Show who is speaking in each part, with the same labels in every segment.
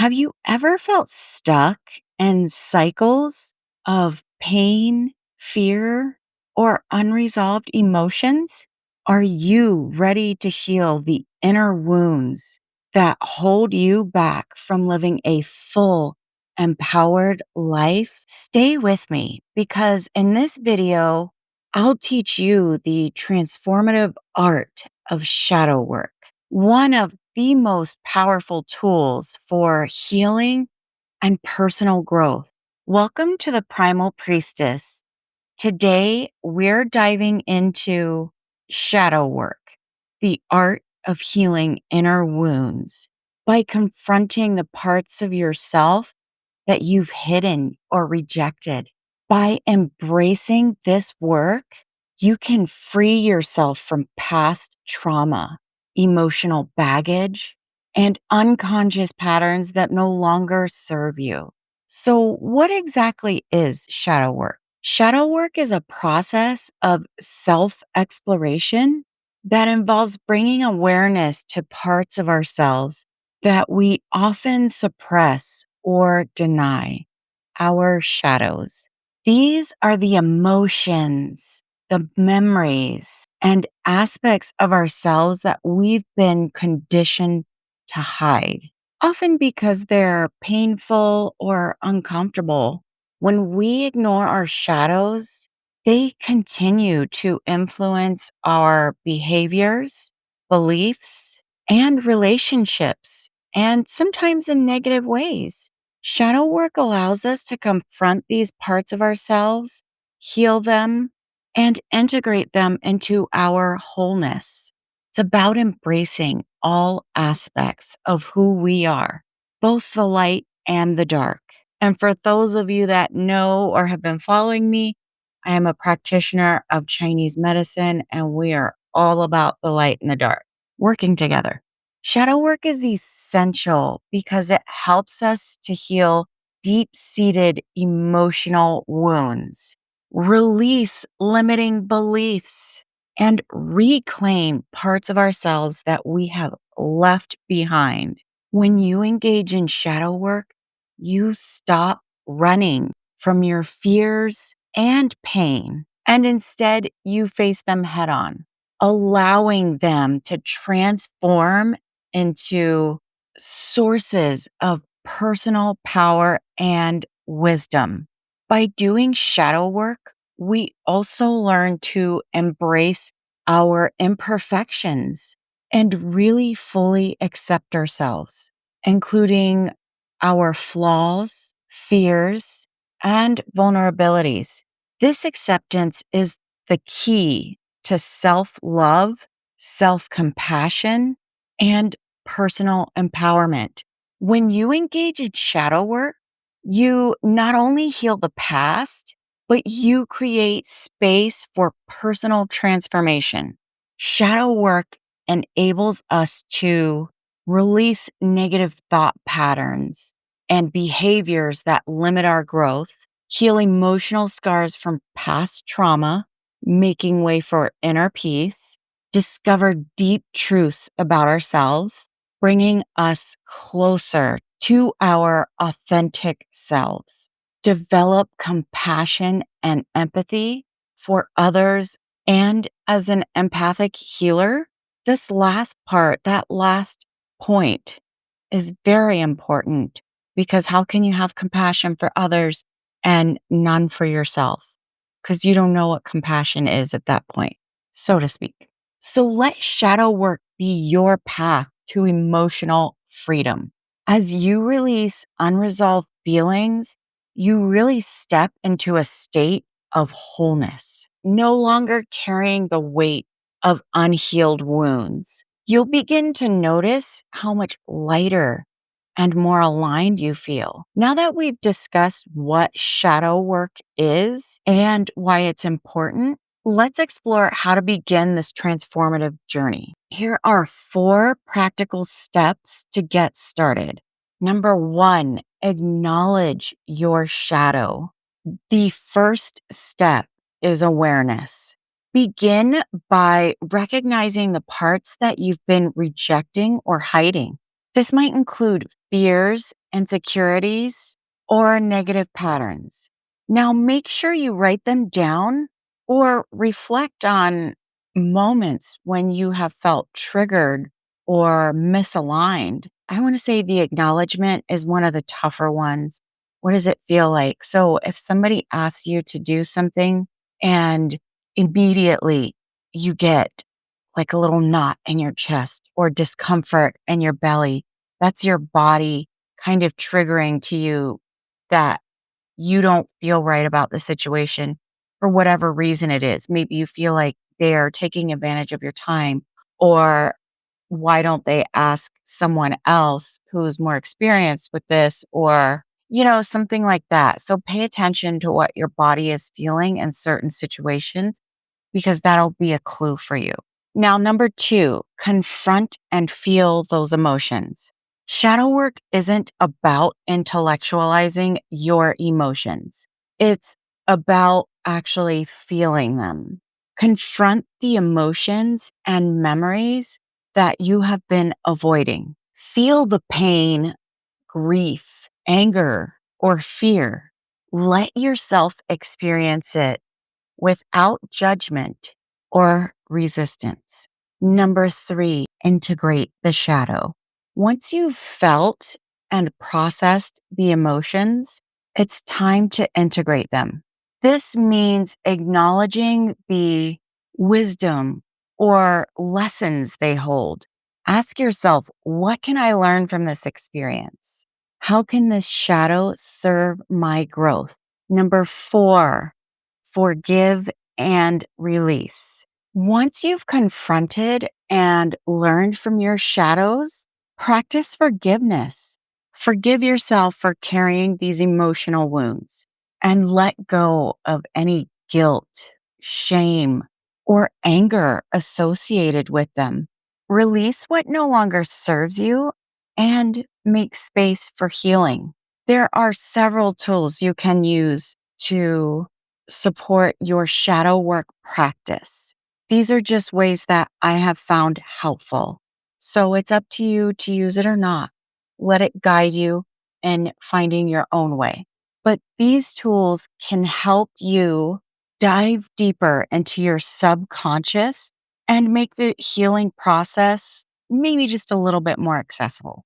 Speaker 1: Have you ever felt stuck in cycles of pain, fear, or unresolved emotions? Are you ready to heal the inner wounds that hold you back from living a full, empowered life? Stay with me because in this video, I'll teach you the transformative art of shadow work, one of the most powerful tools for healing and personal growth. Welcome to the Primal Priestess. Today, we're diving into shadow work, the art of healing inner wounds by confronting the parts of yourself that you've hidden or rejected. By embracing this work, you can free yourself from past trauma, emotional baggage, and unconscious patterns that no longer serve you. So, what exactly is shadow work? Shadow work is a process of self exploration that involves bringing awareness to parts of ourselves that we often suppress or deny, our shadows. These are the emotions, the memories, and aspects of ourselves that we've been conditioned to hide, often because they're painful or uncomfortable. When we ignore our shadows, they continue to influence our behaviors, beliefs, and relationships, and sometimes in negative ways. Shadow work allows us to confront these parts of ourselves, heal them, and integrate them into our wholeness. It's about embracing all aspects of who we are, both the light and the dark. And for those of you that know or have been following me, I am a practitioner of Chinese medicine, and we are all about the light and the dark working together. Shadow work is essential because it helps us to heal deep-seated emotional wounds, release limiting beliefs, and reclaim parts of ourselves that we have left behind. When you engage in shadow work, you stop running from your fears and pain, and instead you face them head on, allowing them to transform into sources of personal power and wisdom. By doing shadow work, we also learn to embrace our imperfections and really fully accept ourselves, including our flaws, fears, and vulnerabilities. This acceptance is the key to self love, self compassion, and personal empowerment. When you engage in shadow work, you not only heal the past, but you create space for personal transformation. Shadow work enables us to release negative thought patterns and behaviors that limit our growth, heal emotional scars from past trauma, making way for inner peace, discover deep truths about ourselves, bringing us closer to our authentic selves, develop compassion and empathy for others. And as an empathic healer, this last part, that last point is very important, because how can you have compassion for others and none for yourself? Because you don't know what compassion is at that point, so to speak. So let shadow work be your path to emotional freedom. As you release unresolved feelings, you really step into a state of wholeness, no longer carrying the weight of unhealed wounds. You'll begin to notice how much lighter and more aligned you feel. Now that we've discussed what shadow work is and why it's important, let's explore how to begin this transformative journey. Here are 4 practical steps to get started. Number 1, acknowledge your shadow. The first step is awareness. Begin by recognizing the parts that you've been rejecting or hiding. This might include fears, insecurities, or negative patterns. Now, make sure you write them down or reflect on moments when you have felt triggered or misaligned. I want to say the acknowledgement is one of the tougher ones. What does it feel like? So, if somebody asks you to do something and immediately you get like a little knot in your chest or discomfort in your belly, that's your body kind of triggering to you that you don't feel right about the situation for whatever reason it is. Maybe you feel like they're taking advantage of your time, or why don't they ask someone else who's more experienced with this, or, something like that. So pay attention to what your body is feeling in certain situations because that'll be a clue for you. Now, number two, confront and feel those emotions. Shadow work isn't about intellectualizing your emotions. It's about actually feeling them. Confront the emotions and memories that you have been avoiding. Feel the pain, grief, anger, or fear. Let yourself experience it without judgment or resistance. Number three, integrate the shadow. Once you've felt and processed the emotions, it's time to integrate them. This means acknowledging the wisdom or lessons they hold. Ask yourself, what can I learn from this experience? How can this shadow serve my growth? Number four, forgive and release. Once you've confronted and learned from your shadows, practice forgiveness. Forgive yourself for carrying these emotional wounds and let go of any guilt, shame, or anger associated with them. Release what no longer serves you and make space for healing. There are several tools you can use to support your shadow work practice. These are just ways that I have found helpful. So it's up to you to use it or not. Let it guide you in finding your own way. But these tools can help you dive deeper into your subconscious and make the healing process maybe just a little bit more accessible,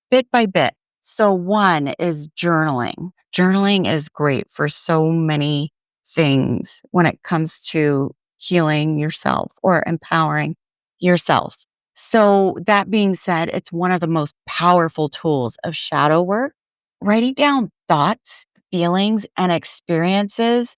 Speaker 1: bit by bit. So, one is journaling. Journaling is great for so many things when it comes to healing yourself or empowering yourself. So, that being said, it's one of the most powerful tools of shadow work. Writing down thoughts, feelings, and experiences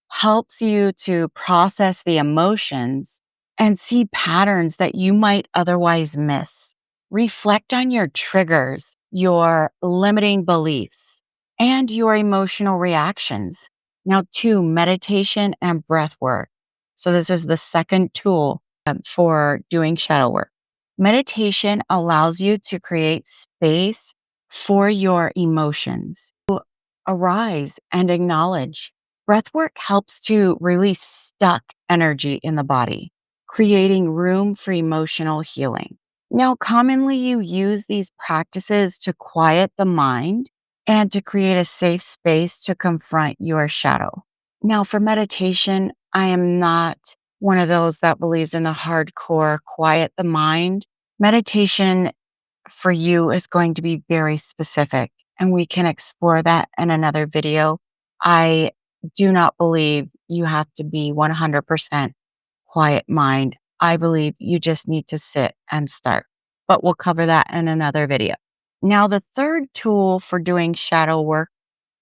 Speaker 1: helps you to process the emotions and see patterns that you might otherwise miss. Reflect on your triggers, your limiting beliefs, and your emotional reactions. Now, two, meditation and breath work. So, this is the second tool for doing shadow work. Meditation allows you to create space for your emotions to arise and acknowledge. Breathwork helps to release stuck energy in the body, creating room for emotional healing. Now, commonly you use these practices to quiet the mind and to create a safe space to confront your shadow. Now, for meditation, I am not one of those that believes in the hardcore quiet the mind. Meditation for you is going to be very specific, and we can explore that in another video. I do not believe you have to be 100% quiet mind. I believe you just need to sit and start, but we'll cover that in another video. Now, the third tool for doing shadow work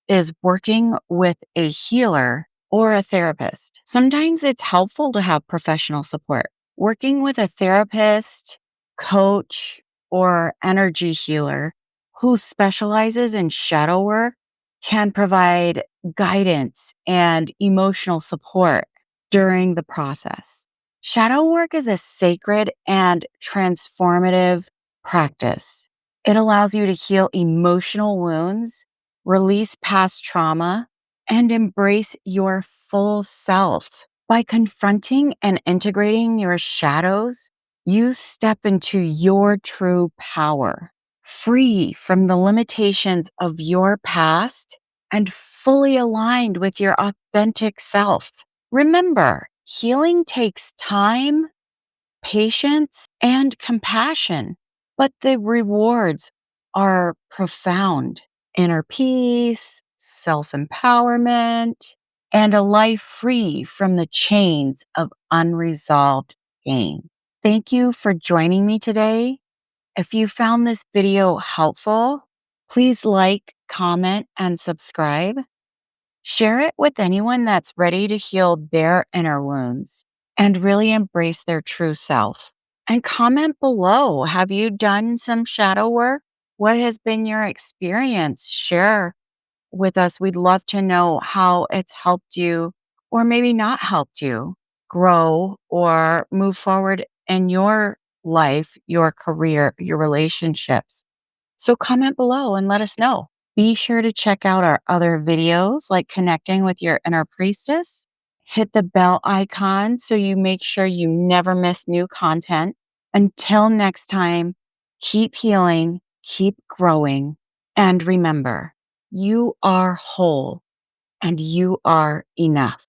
Speaker 1: is working with a healer or a therapist. Sometimes it's helpful to have professional support. Working with a therapist, coach, or energy healer who specializes in shadow work can provide guidance and emotional support during the process. Shadow work is a sacred and transformative practice. It allows you to heal emotional wounds, release past trauma, and embrace your full self. By confronting and integrating your shadows, you step into your true power, free from the limitations of your past and fully aligned with your authentic self. Remember, healing takes time, patience, and compassion, but the rewards are profound: inner peace, self empowerment, and a life free from the chains of unresolved pain. Thank you for joining me today. If you found this video helpful, please like, comment, and subscribe. Share it with anyone that's ready to heal their inner wounds and really embrace their true self. And comment below. Have you done some shadow work? What has been your experience? Share with us. We'd love to know how it's helped you or maybe not helped you grow or move forward in your life, your career, your relationships. So comment below and let us know. Be sure to check out our other videos like connecting with your inner priestess. Hit the bell icon so you make sure you never miss new content. Until next time, keep healing, keep growing, and remember, you are whole and you are enough.